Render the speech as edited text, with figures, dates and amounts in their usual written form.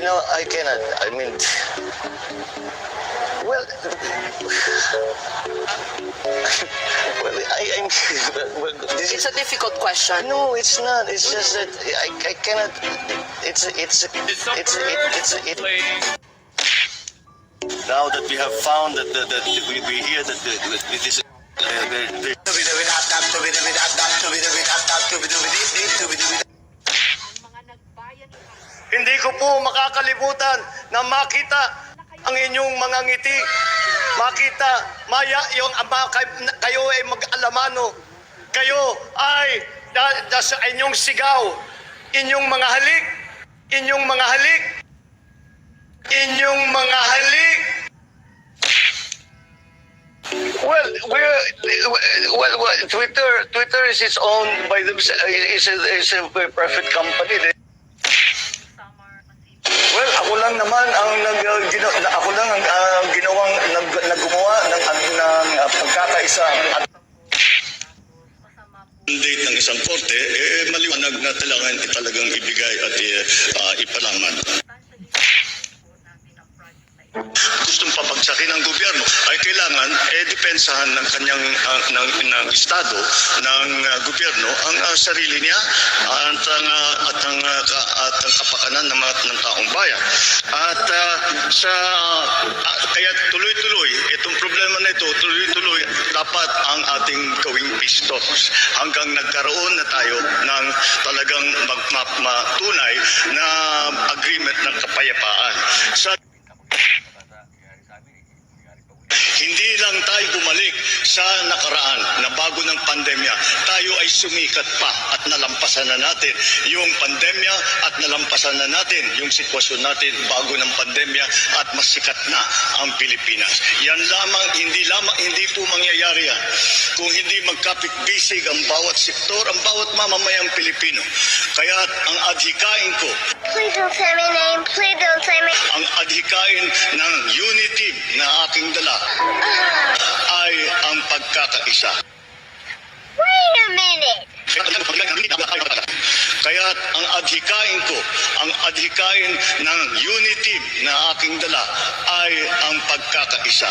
I cannot. I mean, well, well, well, this It's is. a difficult question. No, it's not. It's just that I cannot. It's. Now that we have found that we hear that it is. Hindi ko po makakalimutan na makita ang inyong mga ngiti. Makita, maya yung kayo ay mag-alamano. Kayo ay sa inyong sigaw, inyong mga halik, inyong mga halik, inyong mga halik. Well, Twitter is its own by themselves. Is a perfect company. Well, ako lang naman ang ginawang naggumawa ng pagkakaisa at mandate ng isang korte, maliwanag na talagang ibigay at ipalaman. Gustong papagsakin ng gobyerno ay kailangan depensahan ng kanyang ng estado ng gobyerno ang sarili niya at ang kapakanan ng taong bayan. At kaya tuloy-tuloy itong problema na ito, tuloy-tuloy dapat ang ating gawing pistos hanggang nagkaroon na tayo ng talagang matunay na agreement ng kapayapaan. Hindi lang tayo bumalik sa nakaraan na bago ng pandemya, tayo ay sumikat pa at nalampasan na natin yung pandemya at nalampasan na natin yung sitwasyon natin bago ng pandemya at mas sikat na ang Pilipinas. Yan lamang, hindi po mangyayari yan kung hindi magkapit-bisig ang bawat sektor, ang bawat mamamayang Pilipino. Kaya ang adhikain ko, please don't say my name, please don't say my name. Ang adhikain ng unity na aking dala ay ang pagkakaisa. Wait a minute. Kaya ang adhikain ng unity na aking dala ay ang pagkakaisa.